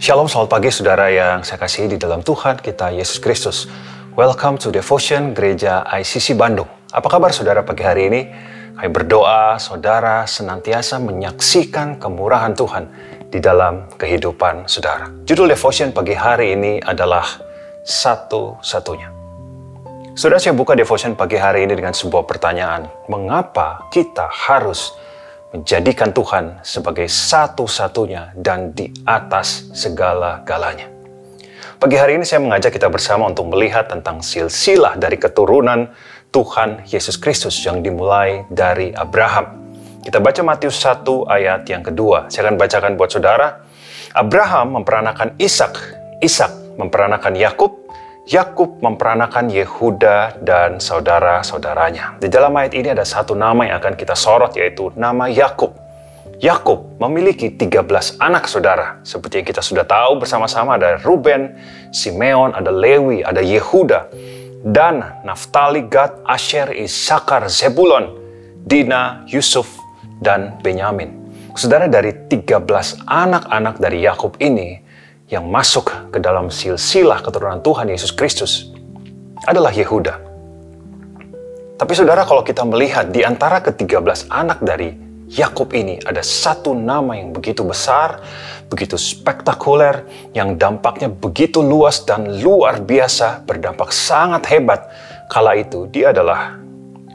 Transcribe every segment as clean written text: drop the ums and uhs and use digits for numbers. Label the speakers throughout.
Speaker 1: Shalom, selamat pagi saudara yang saya kasihi di dalam Tuhan kita Yesus Kristus. Welcome to Devotion Gereja ICC Bandung. Apa kabar saudara pagi hari ini? Kami berdoa saudara senantiasa menyaksikan kemurahan Tuhan di dalam kehidupan saudara. Judul Devotion pagi hari ini adalah Satu-satunya. Saudara, saya buka Devotion pagi hari ini dengan sebuah pertanyaan. Mengapa kita harus menjadikan Tuhan sebagai satu-satunya dan di atas segala-galanya? Pagi hari ini saya mengajak kita bersama untuk melihat tentang silsilah dari keturunan Tuhan Yesus Kristus yang dimulai dari Abraham. Kita baca Matius 1 ayat yang kedua. Saya akan bacakan buat saudara. Abraham memperanakan Ishak, Ishak memperanakan Yakub, Yakub memperanakan Yehuda dan saudara-saudaranya. Di dalam ayat ini ada satu nama yang akan kita sorot, yaitu nama Yakub. Yakub memiliki 13 anak saudara. Seperti yang kita sudah tahu bersama-sama, ada Ruben, Simeon, ada Lewi, ada Yehuda, Dan, Naftali, Gad, Asher, Isakar, Zebulon, Dina, Yusuf, dan Benyamin. Saudara, dari 13 anak-anak dari Yakub ini, yang masuk ke dalam silsilah keturunan Tuhan Yesus Kristus adalah Yehuda. Tapi saudara, kalau kita melihat di antara ke-13 anak dari Yakub ini, ada satu nama yang begitu besar, begitu spektakuler, yang dampaknya begitu luas dan luar biasa, berdampak sangat hebat. Kala itu dia adalah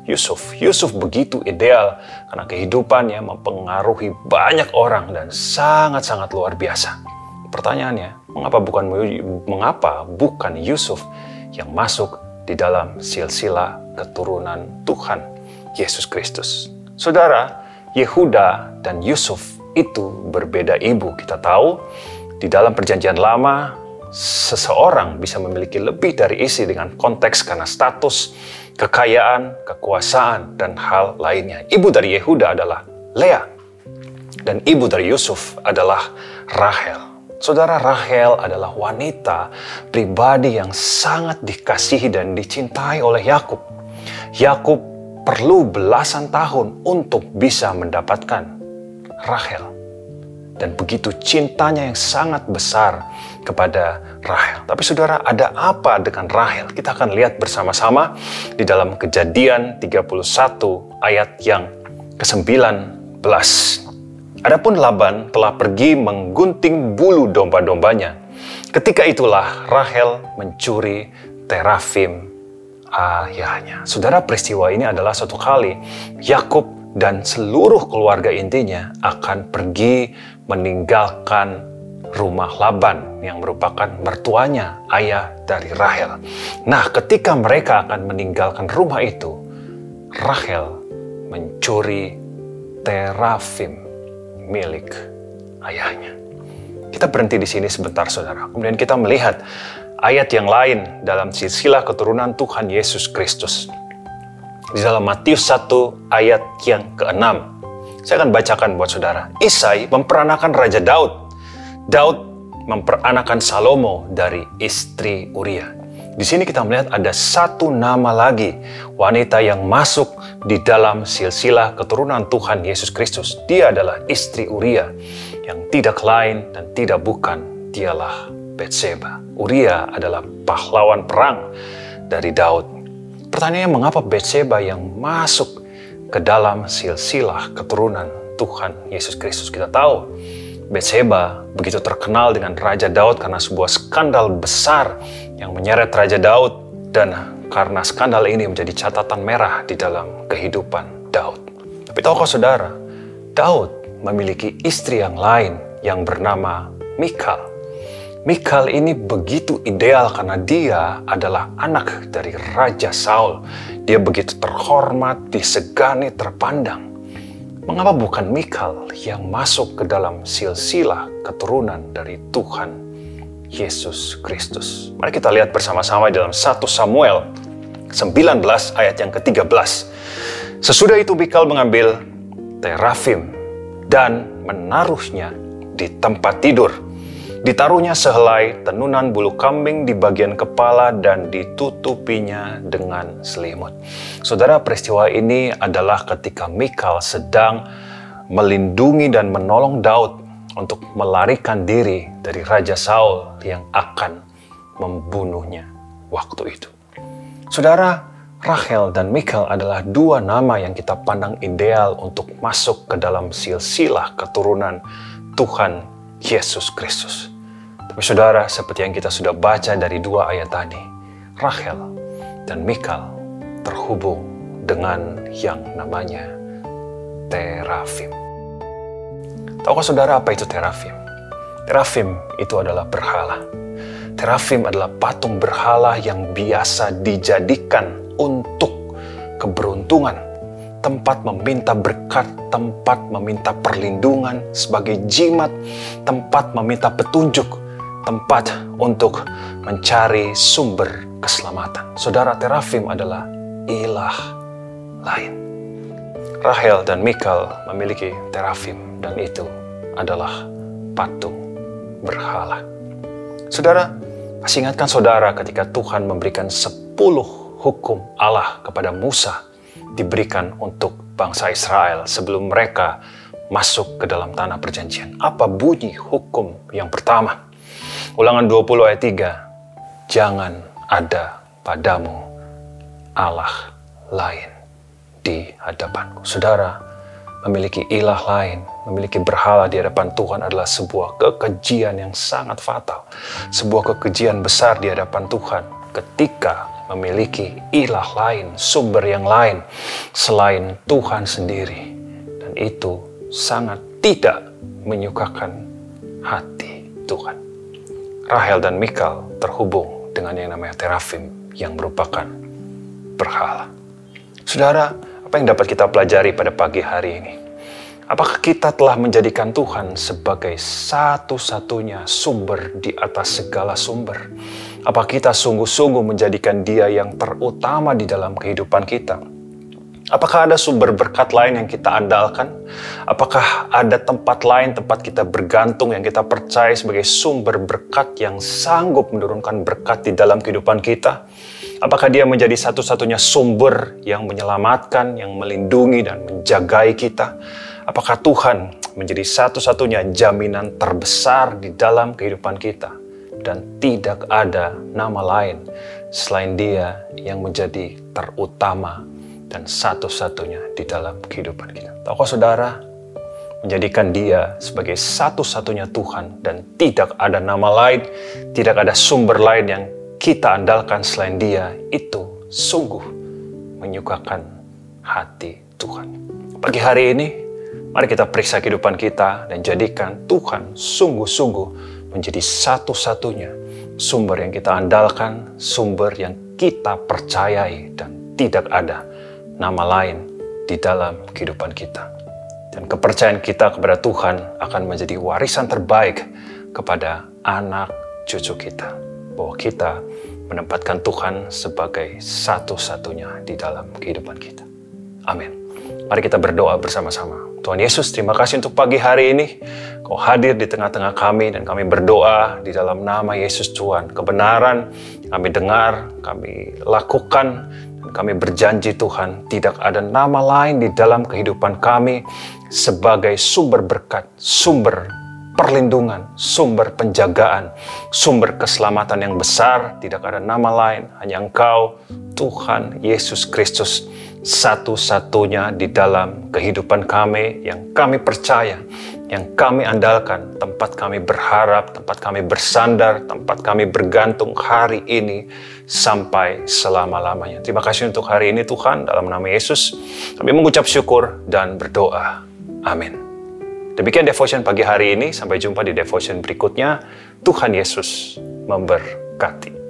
Speaker 1: Yusuf. Yusuf begitu ideal karena kehidupannya mempengaruhi banyak orang dan sangat-sangat luar biasa. Pertanyaannya, mengapa bukan Yusuf yang masuk di dalam silsilah keturunan Tuhan Yesus Kristus? Saudara, Yehuda dan Yusuf itu berbeda ibu. Kita tahu di dalam Perjanjian Lama, seseorang bisa memiliki lebih dari istri dengan konteks karena status, kekayaan, kekuasaan, dan hal lainnya. Ibu dari Yehuda adalah Lea, dan ibu dari Yusuf adalah Rahel. Saudara, Rahel adalah wanita pribadi yang sangat dikasihi dan dicintai oleh Yakub. Yakub perlu belasan tahun untuk bisa mendapatkan Rahel. Dan begitu cintanya yang sangat besar kepada Rahel. Tapi saudara, ada apa dengan Rahel? Kita akan lihat bersama-sama di dalam Kejadian 31 ayat yang ke-19. Adapun Laban telah pergi menggunting bulu domba-dombanya. Ketika itulah Rahel mencuri terafim ayahnya. Saudara, peristiwa ini adalah suatu kali Yakub dan seluruh keluarga intinya akan pergi meninggalkan rumah Laban yang merupakan mertuanya, ayah dari Rahel. Nah, ketika mereka akan meninggalkan rumah itu, Rahel mencuri terafim milik ayahnya. Kita berhenti di sini sebentar saudara. Kemudian kita melihat ayat yang lain dalam silsilah keturunan Tuhan Yesus Kristus. Di dalam Matius 1 ayat yang ke-6. Saya akan bacakan buat saudara. Isai memperanakan Raja Daud. Daud memperanakan Salomo dari istri Uria. Di sini kita melihat ada satu nama lagi, wanita yang masuk di dalam silsilah keturunan Tuhan Yesus Kristus. Dia adalah istri Uria, yang tidak lain dan tidak bukan, dialah Betseba. Uria adalah pahlawan perang dari Daud. Pertanyaannya, mengapa Betseba yang masuk ke dalam silsilah keturunan Tuhan Yesus Kristus? Kita tahu, Betseba begitu terkenal dengan Raja Daud karena sebuah skandal besar yang menyeret Raja Daud, dan karena skandal ini menjadi catatan merah di dalam kehidupan Daud. Tapi tahukah saudara, Daud memiliki istri yang lain yang bernama Mikal. Mikal ini begitu ideal karena dia adalah anak dari Raja Saul. Dia begitu terhormat, disegani, terpandang. Mengapa bukan Mikal yang masuk ke dalam silsilah keturunan dari Tuhan Yesus Kristus? Mari kita lihat bersama-sama dalam 1 Samuel 19 ayat yang ke-13. Sesudah itu Mikal mengambil terafim dan menaruhnya di tempat tidur. Ditaruhnya sehelai tenunan bulu kambing di bagian kepala dan ditutupinya dengan selimut. Saudara, peristiwa ini adalah ketika Mikal sedang melindungi dan menolong Daud untuk melarikan diri dari Raja Saul yang akan membunuhnya waktu itu. Saudara, Rachel dan Michal adalah dua nama yang kita pandang ideal untuk masuk ke dalam silsilah keturunan Tuhan Yesus Kristus. Tapi saudara, seperti yang kita sudah baca dari dua ayat tadi, Rachel dan Michal terhubung dengan yang namanya terafim. Tahukah saudara apa itu terafim? Terafim itu adalah berhala. Terafim adalah patung berhala yang biasa dijadikan untuk keberuntungan, tempat meminta berkat, tempat meminta perlindungan sebagai jimat, tempat meminta petunjuk, tempat untuk mencari sumber keselamatan. Saudara, terafim adalah ilah lain. Rachel dan Michal memiliki terafim dan itu adalah patung berhala. Saudara, masih ingatkah saudara ketika Tuhan memberikan 10 hukum Allah kepada Musa diberikan untuk bangsa Israel sebelum mereka masuk ke dalam tanah perjanjian? Apa bunyi hukum yang pertama? Ulangan 20 ayat 3. Jangan ada padamu Allah lain di hadapanku. Saudara, memiliki ilah lain, memiliki berhala di hadapan Tuhan adalah sebuah kekejian yang sangat fatal. Sebuah kekejian besar di hadapan Tuhan ketika memiliki ilah lain, sumber yang lain selain Tuhan sendiri. Dan itu sangat tidak menyukakan hati Tuhan. Rachel dan Michal terhubung dengan yang namanya terafim yang merupakan berhala. Saudara, apa yang dapat kita pelajari pada pagi hari ini? Apakah kita telah menjadikan Tuhan sebagai satu-satunya sumber di atas segala sumber? Apa kita sungguh-sungguh menjadikan Dia yang terutama di dalam kehidupan kita? Apakah ada sumber berkat lain yang kita andalkan? Apakah ada tempat lain, tempat kita bergantung yang kita percaya sebagai sumber berkat yang sanggup menurunkan berkat di dalam kehidupan kita? Apakah Dia menjadi satu-satunya sumber yang menyelamatkan, yang melindungi dan menjagai kita? Apakah Tuhan menjadi satu-satunya jaminan terbesar di dalam kehidupan kita? Dan tidak ada nama lain selain Dia yang menjadi terutama dan satu-satunya di dalam kehidupan kita. Tahukah saudara, menjadikan Dia sebagai satu-satunya Tuhan dan tidak ada nama lain, tidak ada sumber lain yang kita andalkan selain Dia, itu sungguh menyukakan hati Tuhan. Pagi hari ini, mari kita periksa kehidupan kita dan jadikan Tuhan sungguh-sungguh menjadi satu-satunya sumber yang kita andalkan, sumber yang kita percayai dan tidak ada nama lain di dalam kehidupan kita. Dan kepercayaan kita kepada Tuhan akan menjadi warisan terbaik kepada anak cucu kita. Bahwa kita menempatkan Tuhan sebagai satu-satunya di dalam kehidupan kita. Amin. Mari kita berdoa bersama-sama. Tuhan Yesus, terima kasih untuk pagi hari ini. Kau hadir di tengah-tengah kami dan kami berdoa di dalam nama Yesus Tuhan. Kebenaran kami dengar, kami lakukan, dan kami berjanji Tuhan, tidak ada nama lain di dalam kehidupan kami sebagai sumber berkat, sumber perlindungan, sumber penjagaan, sumber keselamatan yang besar. Tidak ada nama lain, hanya Engkau, Tuhan Yesus Kristus, satu-satunya di dalam kehidupan kami yang kami percaya, yang kami andalkan, tempat kami berharap, tempat kami bersandar, tempat kami bergantung hari ini sampai selama-lamanya. Terima kasih untuk hari ini Tuhan, dalam nama Yesus kami mengucap syukur dan berdoa. Amin. Demikian devotion pagi hari ini, sampai jumpa di devotion berikutnya. Tuhan Yesus memberkati.